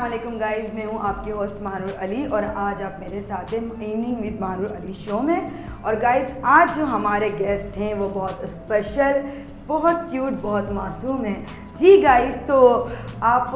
अस्सलाम वालेकुम गाइज़, मैं हूँ आपकी होस्ट महानूर अली और आज आप मेरे साथ हैं evening with Mahnoor Ali show में। और गाइज़ आज जो हमारे गेस्ट हैं वो बहुत स्पेशल, बहुत क्यूट, बहुत मासूम हैं। जी गाइज़, तो आप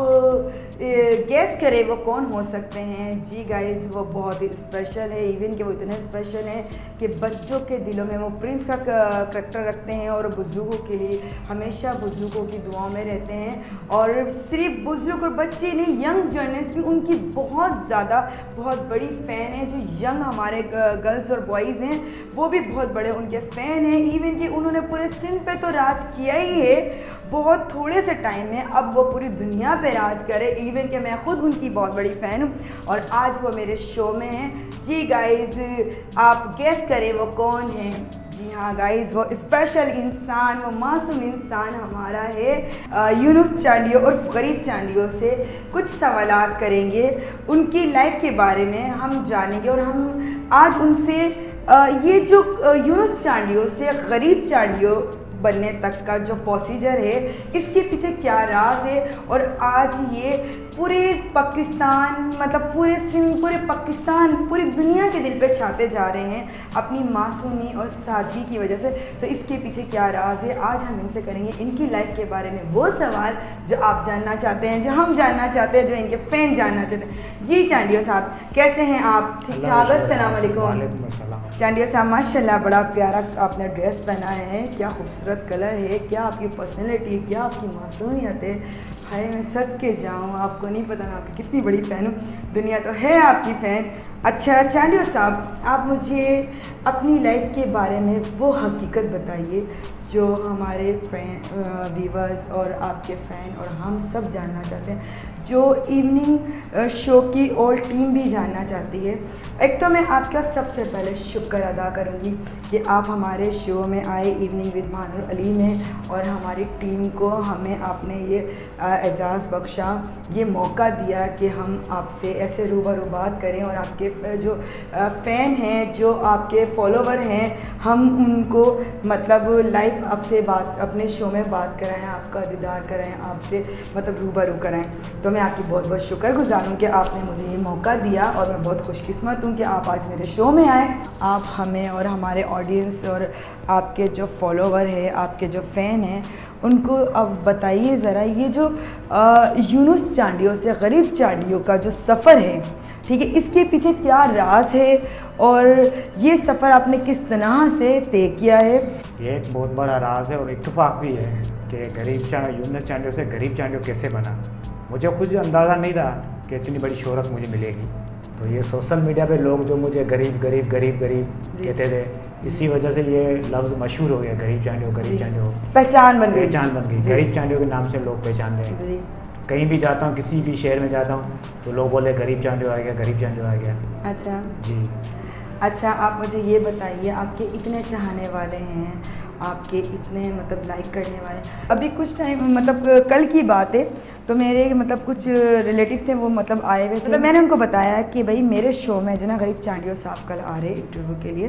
गेस करें वो कौन हो सकते हैं। जी गाइज़, वो बहुत ही स्पेशल है, इवन कि वो इतने स्पेशल हैं कि बच्चों के दिलों में वो प्रिंस का करैक्टर रखते हैं और बुज़ुर्गों के लिए हमेशा बुज़ुर्गों की दुआओं में रहते हैं। और सिर्फ बुज़ुर्ग और बच्चे नहीं, यंग जर्नलिस्ट भी उनकी बहुत ज़्यादा बहुत बड़ी फ़ैन है। जो यंग हमारे गर्ल्स और बॉयज़ हैं वो भी बहुत बड़े उनके फ़ैन हैं। इवन कि उन्होंने पूरे सिंध पे तो राज किया ही है बहुत थोड़े से टाइम में, अब वो पूरी दुनिया पे राज करे। इवन कि मैं खुद उनकी बहुत बड़ी फ़ैन हूँ और आज वो मेरे शो में हैं। जी गाइज़, आप गेस करें वो कौन है। जी हाँ गाइज़, वो स्पेशल इंसान, वो मासूम इंसान हमारा है यूनुस चांडियो और गरीब चांडियो से कुछ सवालात करेंगे, उनकी लाइफ के बारे में हम जानेंगे। और हम आज उनसे ये जो यूनुस चांडियो से गरीब चांडियो बनने तक का जो प्रोसीजर है, इसके पीछे क्या राज है और आज ये पूरे पाकिस्तान, मतलब पूरे सिंध, पूरे पाकिस्तान, पूरी दुनिया के दिल पे छाते जा रहे हैं अपनी मासूमी और सादगी की वजह से। तो इसके पीछे क्या राज है, आज हम इनसे करेंगे इनकी लाइफ के बारे में वो सवाल जो आप जानना चाहते हैं, जो हम जानना चाहते हैं, जो इनके फ़ैन जानना चाहते हैं। जी चांडियो साहब, कैसे हैं आप? ठीक ठाक? अस्सलाम वालेकुम। चांडियो साहब, माशाल्लाह बड़ा प्यारा आपने ड्रेस पहना है, क्या खूबसूरत कलर है, क्या आपकी पर्सनैलिटी, क्या आपकी मासूमियत है। हाय मैं सद के जाऊँ, आपको नहीं पता मैं आपकी कितनी बड़ी फ़ैन हूँ, दुनिया तो है आपकी फ़ैन। अच्छा चांडियो साहब, आप मुझे अपनी लाइफ के बारे में वो हकीकत बताइए जो हमारे व्यूवर्स और आपके फ़ैन और हम सब जानना चाहते हैं, जो इवनिंग शो की और टीम भी जानना चाहती है। एक तो मैं आपका सबसे पहले शुक्र अदा करूंगी कि आप हमारे शो में आए इवनिंग विद महानूर अली में और हमारी टीम को हमें आपने ये एजाज़ बख्शा, ये मौका दिया कि हम आपसे ऐसे रूबरू बात करें और आपके जो फ़ैन हैं, जो आपके फॉलोवर हैं, हम उनको मतलब लाइव आपसे बात, अपने शो में बात कराएं, आपका दीदार कराएं, आपसे मतलब रूबरू कराएं। तो मैं आपकी बहुत बहुत शुक्रगुज़ार हूँ कि आपने मुझे ये मौका दिया और मैं बहुत खुशकिस्मत हूँ कि आप आज मेरे शो में आए। आप हमें और हमारे ऑडियंस और आपके जो फॉलोवर हैं, आपके जो फ़ैन हैं, उनको अब बताइए ज़रा ये जो यूनुस चांडियो से गरीब चांडियो का जो सफ़र है, ठीक है, इसके पीछे क्या राज है और ये सफ़र आपने किस तरह से तय किया है। ये एक बहुत बड़ा राज है और इत्तेफाक भी है कि यूनुस चांडियो से गरीब चांडियो कैसे बना। मुझे खुद अंदाज़ा नहीं था कि इतनी बड़ी शोहरत मुझे मिलेगी। तो ये सोशल मीडिया पे लोग जो मुझे गरीब गरीब गरीब गरीब कहते थे, इसी वजह से ये लफ्ज़ मशहूर हो गया, गरीब चांडियो, गरीब चांडियो, पहचान बन गई। गरीब चांडियो के नाम से लोग पहचानते हैं। कहीं भी जाता हूँ, किसी भी शहर में जाता हूँ तो लोग बोले गरीब चांडियो आ गया, गरीब चांडियो आ गया। अच्छा जी। अच्छा, आप मुझे ये बताइए, आपके इतने चाहने वाले हैं, आपके इतने मतलब लाइक करने वाले, अभी कुछ टाइम मतलब कल की बात है, तो मेरे मतलब कुछ रिलेटिव थे, वो मतलब आए हुए थे। मतलब मैंने उनको बताया कि भाई मेरे शो में जो ना गरीब चांडियो साहब कल आ रहे इंटरव्यू के लिए,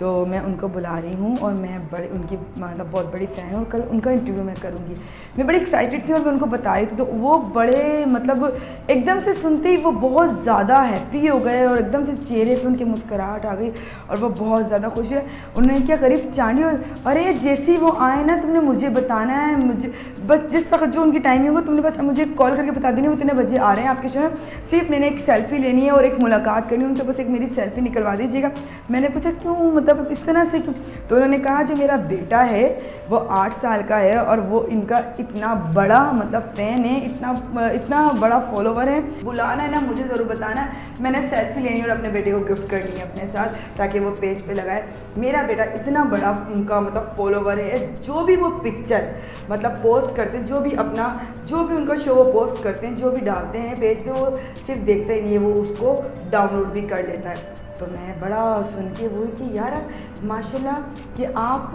तो मैं उनको बुला रही हूँ और मैं बड़े उनकी मतलब बहुत बड़ी फ़ैन हूँ, कल उनका इंटरव्यू मैं करूँगी। मैं बड़ी एक्साइटेड थी और मैं उनको बता रही थी, तो वो बड़े मतलब एकदम से सुनते ही वो बहुत ज़्यादा हैप्पी हो गए और एकदम से चेहरे पर उनकी मुस्कुराहट आ गई और वो बहुत ज़्यादा खुश है। उन्होंने क्या, गरीब चांडियो, अरे जैसे ही वो आए ना, तुमने मुझे बताना है, मुझे बस जिस वक्त जो उनकी टाइमिंग हो तुमने बस मुझे कॉल करके बता देनी वो इतने बजे आ रहे हैं आपके शो में, सिर्फ मैंने एक सेल्फ़ी लेनी है और एक मुलाकात करनी है उनसे, बस एक मेरी सेल्फ़ी निकलवा दीजिएगा। मैंने पूछा क्यों, मतलब इस तरह से क्यों? तो उन्होंने कहा जो मेरा बेटा है वो 8 साल का है और वो इनका इतना बड़ा मतलब फ़ैन है, इतना बड़ा फॉलोवर है, बुलाना है ना मुझे ज़रूर बताना। मैंने सेल्फ़ी लेनी और अपने बेटे को गिफ्ट करनी है अपने साथ, ताकि वो पेज पे लगाए। मेरा बेटा इतना बड़ा उनका मतलब फॉलोवर है, जो भी वो पिक्चर मतलब पोस्ट करते हैं, जो भी उनका शो वो पोस्ट करते हैं, जो भी डालते हैं पेज पे, वो सिर्फ देखता ही नहीं है, वो उसको डाउनलोड भी कर लेता है। तो मैं बड़ा सुन के वो कि यार माशाल्लाह कि आप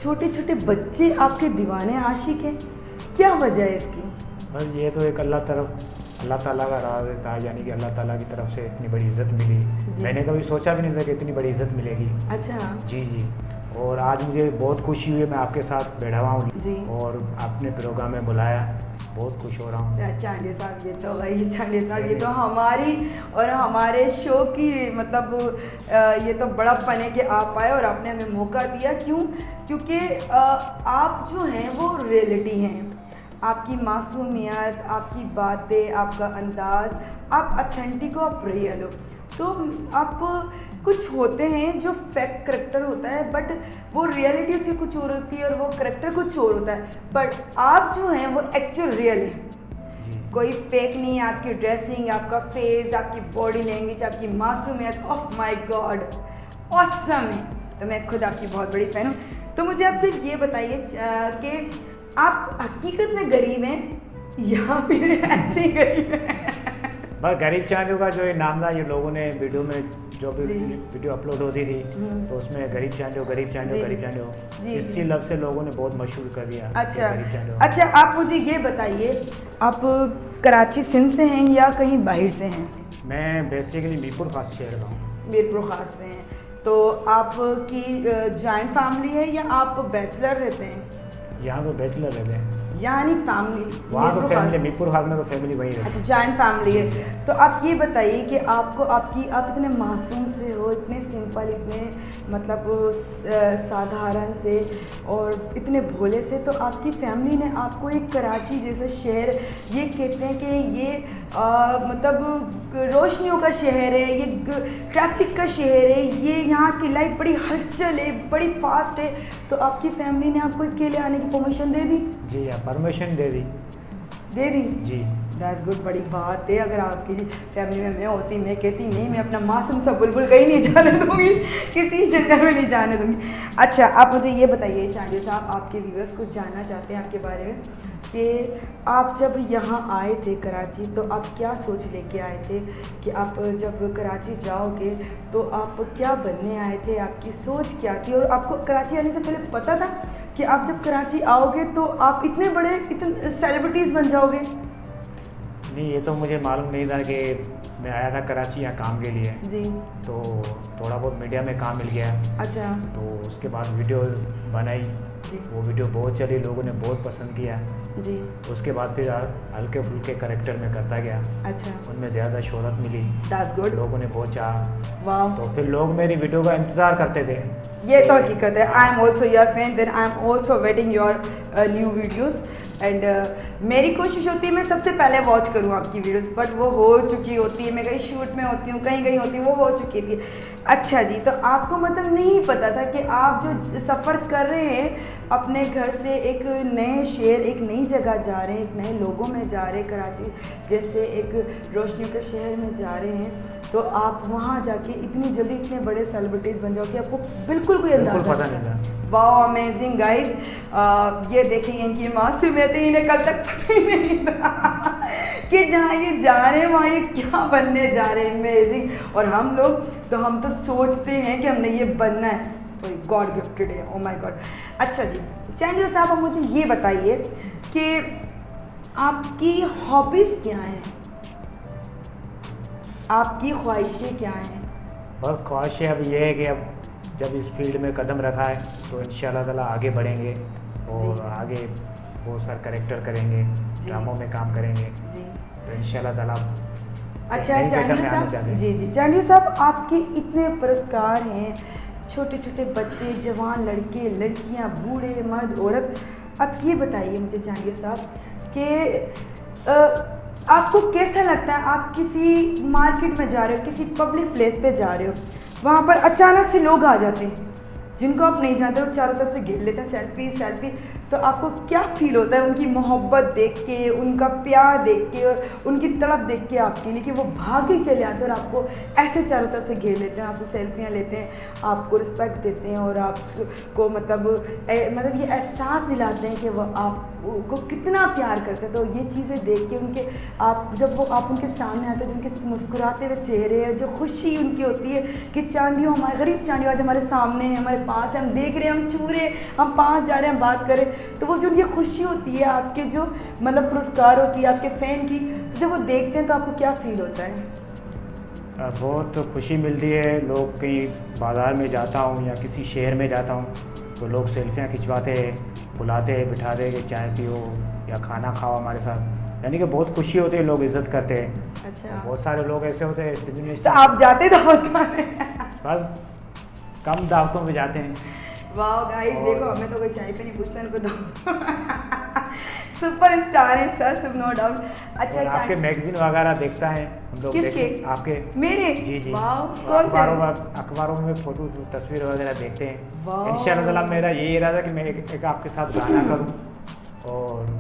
छोटे छोटे बच्चे आपके दीवाने आशिक हैं, क्या वजह है इसकी? बस ये तो एक अल्लाह ताला का राज था, यानी कि अल्लाह ताला की तरफ से इतनी बड़ी इज़्ज़त मिली। मैंने कभी सोचा भी नहीं था कि इतनी बड़ी इज़्ज़त मिलेगी। अच्छा। जी जी। और आज मुझे बहुत खुशी हुई, मैं आपके साथ बैठा हुआ हूँ और आपने प्रोग्राम में बुलाया, बहुत खुश हो रहा हूँ। चांडिया साहब ये तो भाई, चांडिया साहब ये तो हमारी और हमारे शो की मतलब ये तो बड़ा फन है कि आप आए और आपने हमें मौका दिया। क्यों? क्योंकि आप जो हैं वो रियलिटी हैं, आपकी मासूमियत, आपकी बातें, आपका अंदाज़, आप अथेंटिक हो, आप रियल हो। तो आप कुछ होते हैं जो फेक करेक्टर होता है, बट वो रियलिटी उसकी कुछ और होती है और वो करेक्टर कुछ और होता है, बट आप जो हैं वो एक्चुअल रियल है। कोई फेक नहीं है, आपकी ड्रेसिंग, आपका फेस, आपकी बॉडी लैंग्वेज, आपकी मासूमियत, ओह माय गॉड ऑसम है। तो मैं खुद आपकी बहुत बड़ी फ़ैन हूँ। तो मुझे आप सिर्फ ये बताइए कि आप हकीकत में गरीब हैं या फिर ऐसे ही गरीब हैं? बस गरीब चांडियों का जो ये नाम था, ये लोगों ने वीडियो में जो भी वीडियो अपलोड होती थी तो उसमें गरीब चांडियों गरीब चांडियों गरीब चांडियों इसी लफ्ज़ से लोगों ने बहुत मशहूर कर दिया। अच्छा, आप मुझे ये बताइए, आप कराची सिंध से हैं या कहीं बाहर से हैं? मैं बेसिकली मीरपुर खास शहर का हूँ। मीरपुर खास से हैं, तो आपकी जॉइंट फैमिली है या आप बैचलर रहते हैं? यहाँ तो बैचलर रहते हैं, यानी फैमिली वहाँ तो फैमिली मीरपुर खास में तो फैमिली वही है। अच्छा, जॉइंट फैमिली है। तो आप ये बताइए कि आपको आप इतने मासूम से हो, इतने सिंपल, इतने मतलब साधारण से और इतने भोले से, तो आपकी फैमिली ने आपको एक कराची जैसा शहर, ये कहते हैं कि ये मतलब रोशनियों का शहर है, ये ट्रैफिक का शहर है, ये यहाँ की लाइफ बड़ी हलचल है, बड़ी फास्ट है, तो आपकी फैमिली ने आपको अकेले आने की परमिशन दे दी? जी हाँ, परमिशन दे दी जी। दैट्स गुड, बड़ी बात है। अगर आपकी फैमिली में मैं होती, मैं कहती नहीं, मैं अपना मासूम सा बुलबुल कहीं नहीं जाने दूंगी, किसी जगह में नहीं जाने दूंगी। अच्छा, आप मुझे ये बताइए चांडिया साहब, आपके व्यूअर्स कुछ जानना चाहते हैं आपके बारे में कि आप जब यहाँ आए थे कराची, तो आप क्या सोच लेके आए थे कि आप जब कराची जाओगे तो आप क्या बनने आए थे, आपकी सोच क्या थी, और आपको कराची आने से पहले पता था कि आप जब कराची आओगे तो आप इतने बड़े इतने सेलिब्रिटीज़ बन जाओगे? नहीं, ये तो मुझे मालूम नहीं था कि मैं आया था कराची यहाँ काम के लिए जी। तो थोड़ा बहुत मीडिया में काम मिल गया। अच्छा। तो उसके बाद वीडियो बनाई जी। वो वीडियो बहुत चली, लोगों ने बहुत पसंद किया जी। उसके बाद फिर हल्के फुल्के कैरेक्टर में करता गया। अच्छा। उनमें ज़्यादा शोहरत मिली, That's good। लोगों ने बहुत चाहा। वाह। तो फिर लोग मेरी वीडियो का इंतज़ार करते थे। ये तो हकीकत है। I am also your fan, then I am also waiting your new videos and मेरी कोशिश होती है मैं सबसे पहले वॉच करूँ आपकी वीडियोस, बट वो हो चुकी होती है, मैं कहीं शूट में होती हूँ, कहीं कहीं होती हूँ, वो हो चुकी थी। अच्छा जी, तो आपको मतलब नहीं पता था कि आप जो सफ़र कर रहे हैं अपने घर से एक नए शहर, एक नई जगह जा रहे हैं, एक नए लोगों में जा रहे हैं, कराची जैसे एक रोशनियों के शहर में जा रहे हैं, तो आप वहाँ जाके इतनी जल्दी इतने बड़े सेलिब्रिटीज़ बन जाओगे, आपको बिल्कुल कोई अंदाज़ा पता नहीं था। वाह, अमेजिंग गाइज। ये देखेंगे इनकी मासूमियत, इन्हें कल तक पता ही नहीं था कि जहाँ ये जा रहे हैं वहाँ ये क्या बनने जा रहे हैं। अमेजिंग। और हम लोग तो सोचते हैं कि हमने ये बनना है, तो गॉड गिफ्टेड है। Oh my God. अच्छा जी, चांडिया साहब, आप मुझे ये बताइए कि आपकी हॉबीज़ क्या हैं, आपकी ख्वाहिशें क्या हैं? बस ख्वाहिशें अब ये है कि अब जब इस फील्ड में कदम रखा है तो इंशाल्लाह ताला आगे बढ़ेंगे और आगे बहुत सारे कैरेक्टर करेंगे, ड्रामों में काम करेंगे जी। तो इंशाल्लाह ताला। अच्छा चांडिया साहब, जी जी चांडिया साहब, आपके इतने पुरस्कार हैं, छोटे छोटे बच्चे, जवान लड़के लड़कियां, बूढ़े मर्द औरत, अब ये बताइए मुझे चांडिया साहब कि आपको कैसा लगता है, आप किसी मार्केट में जा रहे हो, किसी पब्लिक प्लेस पे जा रहे हो, वहाँ पर अचानक से लोग आ जाते हैं जिनको आप नहीं जानते, और चारों तरफ से घेर लेते हैं, सेल्फी सेल्फी, तो आपको क्या फील होता है उनकी मोहब्बत देख के, उनका प्यार देख के, उनकी तड़प देख के आपके लिए कि वो भाग ही चले आते हैं और आपको ऐसे चारों तरफ से घेर लेते हैं, आपसे सेल्फियाँ लेते हैं, आपको रिस्पेक्ट देते हैं और आपको मतलब ये एहसास दिलाते हैं कि वो आपको कितना प्यार करते हैं। तो ये चीज़ें देख के उनके जब आप उनके सामने आते हैं, जो उनके मुस्कुराते हुए चेहरे हैं, जो खुशी उनकी होती है कि चांडियों, हमारे गरीब चांडियों आज हमारे सामने है, हमारे पास है, हम देख रहे हैं, हम छू रहे हैं, हम पास जा रहे हैं, हम बात करें, तो वो जो उनकी खुशी होती है आपके जो मतलब पुरस्कारों की, आपके फ़ैन की, तो जब वो देखते हैं तो आपको क्या फील होता है? बहुत खुशी मिलती है। लोग कहीं बाज़ार में जाता हूँ या किसी शहर में जाता हूँ तो लोग सेल्फियाँ खिंचवाते हैं, बुलाते हैं, बिठाते हैं कि चाय पियो या खाना खाओ हमारे साथ, यानी कि बहुत खुशी होती है, लोग इज़्ज़त करते हैं। अच्छा, बहुत सारे लोग ऐसे होते हैं तो आप जाते दावत खाने? बस कम दावतों में जाते हैं। वाह गाइस, देखो हमें तो कोई चाय पे नहीं पूछता, इनको दो। सुपर स्टार है सर, सब नो डाउट। अच्छा, आपके मैगजीन वगैरह देखता है हम लोग, किसके? आपके मेरे? जी जी, वाह, कौन से? अखबारों में फोटो तस्वीर वगैरह देखते हैं। वाह। इंशाल्लाह मेरा यही इरादा कि मैं एक आपके साथ गाना करूं, और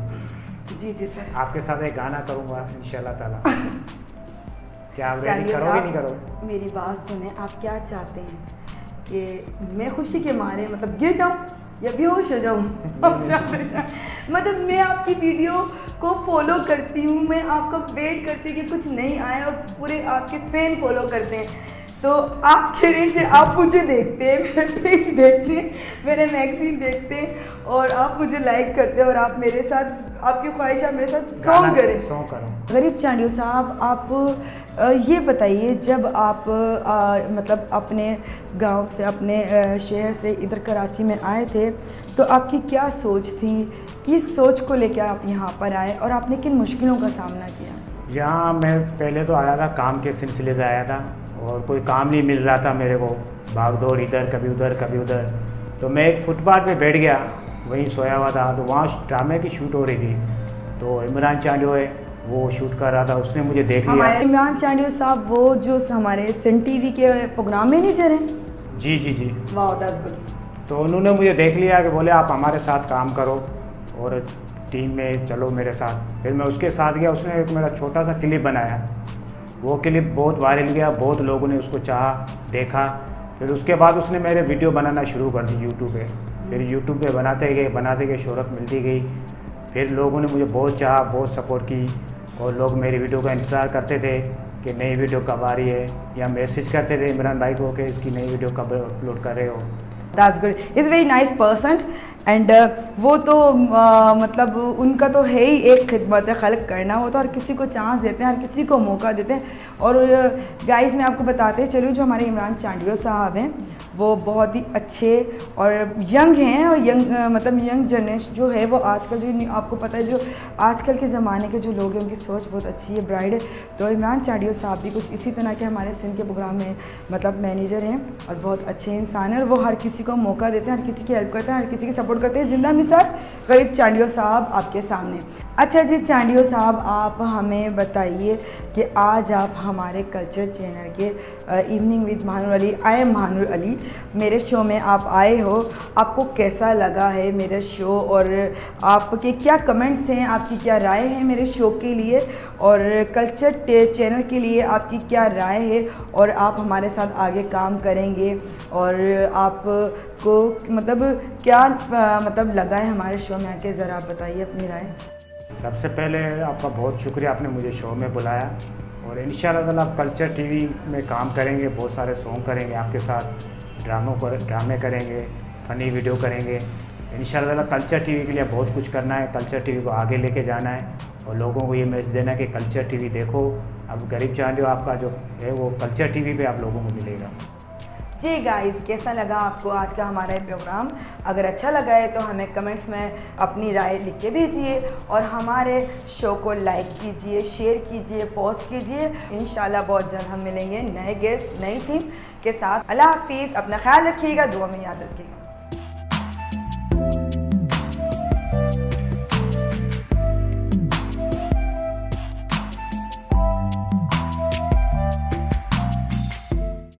जी जी सर, आपके साथ एक गाना करूंगा इंशाल्लाह ताला। क्या आप रेडी चांडियो करोगे साहब, नहीं करोगे? मेरी बात सुने, आप क्या चाहते हैं कि मैं खुशी के मारे मतलब गिर जाऊं या बेहोश हो जाऊं? आप चाहते हैं मतलब मैं आपकी वीडियो को फॉलो करती हूँ, मैं आपका वेट करती हूँ कि कुछ नहीं आए, और पूरे आपके फैन फॉलो करते हैं। तो आप कह रहे हैं कि आप मुझे देखते हैं, मेरे पेज देखते हैं, मेरे मैगजीन देखते हैं, और आप मुझे लाइक करते हैं, और आप मेरे साथ, आपकी ख्वाहिश आप मेरे साथ सॉन्ग करें। सॉन्ग करो। गरीब चांडियो साहब, आप ये बताइए, जब आप मतलब अपने गांव से, अपने शहर से इधर कराची में आए थे, तो आपकी क्या सोच थी? किस सोच को लेकर आप यहाँ पर आए, और आपने किन मुश्किलों का सामना किया? यहाँ मैं पहले तो आया था काम के सिलसिले से आया था, और कोई काम नहीं मिल रहा था मेरे को, भाग दौड़ इधर कभी उधर कभी उधर। तो मैं एक फुटपाथ पे बैठ गया, वहीं सोया हुआ था, तो वहाँ ड्रामे की शूट हो रही थी। तो इमरान चांडियो है, वो शूट कर रहा था, उसने मुझे देख लिया। हमारे इमरान चांडियो साहब वो जो हमारे सन टीवी के प्रोग्राम मैनेजर हैं? जी जी जी। वाह, दैट्स गुड। तो उन्होंने मुझे देख लिया कि बोले आप हमारे साथ काम करो और टीम में चलो मेरे साथ। फिर मैं उसके साथ गया, उसने एक मेरा छोटा सा क्लिप बनाया, वो क्लिप बहुत वायरल गया, बहुत लोगों ने उसको चाहा, देखा। फिर उसके बाद उसने मेरे वीडियो बनाना शुरू कर दी यूट्यूब पे। फिर यूट्यूब पे बनाते गए शोहरत मिलती गई। फिर लोगों ने मुझे बहुत चाहा, बहुत सपोर्ट की, और लोग मेरी वीडियो का इंतज़ार करते थे कि नई वीडियो कब आ रही है, या मैसेज करते थे इमरान भाई को कि इसकी नई वीडियो कब अपलोड कर रहे हो। That's good, is very nice person. And वो तो मतलब उनका तो है ही एक खिदमत खल्क करना, वो तो हर किसी को चांस देते हैं, हर किसी को मौका देते हैं। और गाइस मैं आपको बताते चलूँ, जो हमारे इमरान चांडियो साहब हैं वो बहुत ही अच्छे और यंग हैं, और यंग मतलब यंग जनरेशन जो है वो आजकल जो आपको पता है, जो आजकल के ज़माने के जो लोग हैं उनकी सोच बहुत अच्छी है, ब्राइट है। तो इमरान चांडियो साहब भी कुछ इसी तरह के हमारे सिंध के प्रोग्राम में मतलब मैनेजर हैं, और बहुत अच्छे इंसान हैं, और वो हर किसी को मौका देते हैं, हर किसी की हेल्प करते हैं, हर किसी की सपोर्ट करते हैं। जिंदा मिसाल गरीब चांडियो साहब आपके सामने। अच्छा जी चांडियो साहब, आप हमें बताइए कि आज आप हमारे कल्चर चैनल के evening with Mahnoor Ali, I am Mahnoor Ali, मेरे शो में आप आए हो, आपको कैसा लगा है मेरा शो, और आपके क्या कमेंट्स हैं, आपकी क्या राय है मेरे शो के लिए, और कल्चर चैनल के लिए आपकी क्या राय है, और आप हमारे साथ आगे काम करेंगे, और आपको मतलब क्या मतलब लगा है हमारे शो में आके, ज़रा बताइए अपनी राय। सबसे पहले आपका बहुत शुक्रिया, आपने मुझे शो में बुलाया, और इंशाल्लाह आप कल्चर टीवी में काम करेंगे, बहुत सारे सॉन्ग करेंगे आपके साथ, ड्रामे करेंगे, फ़नी वीडियो करेंगे। इंशाल्लाह कल्चर टीवी के लिए बहुत कुछ करना है, कल्चर टीवी को आगे लेके जाना है, और लोगों को ये मैसेज देना है कि कल्चर टीवी देखो। अब गरीब चांडियो आपका जो है वो कल्चर टीवी पे आप लोगों को मिलेगा। जी गाइस, कैसा लगा आपको आज का हमारा ये प्रोग्राम? अगर अच्छा लगा है तो हमें कमेंट्स में अपनी राय लिख के दीजिए, और हमारे शो को लाइक कीजिए, शेयर कीजिए, पोस्ट कीजिए। इंशाल्लाह बहुत जल्द हम मिलेंगे नए गेस्ट, नई थीम के साथ। अल्लाह हाफिज़, अपना ख्याल रखिएगा, दुआ में याद रखिएगा।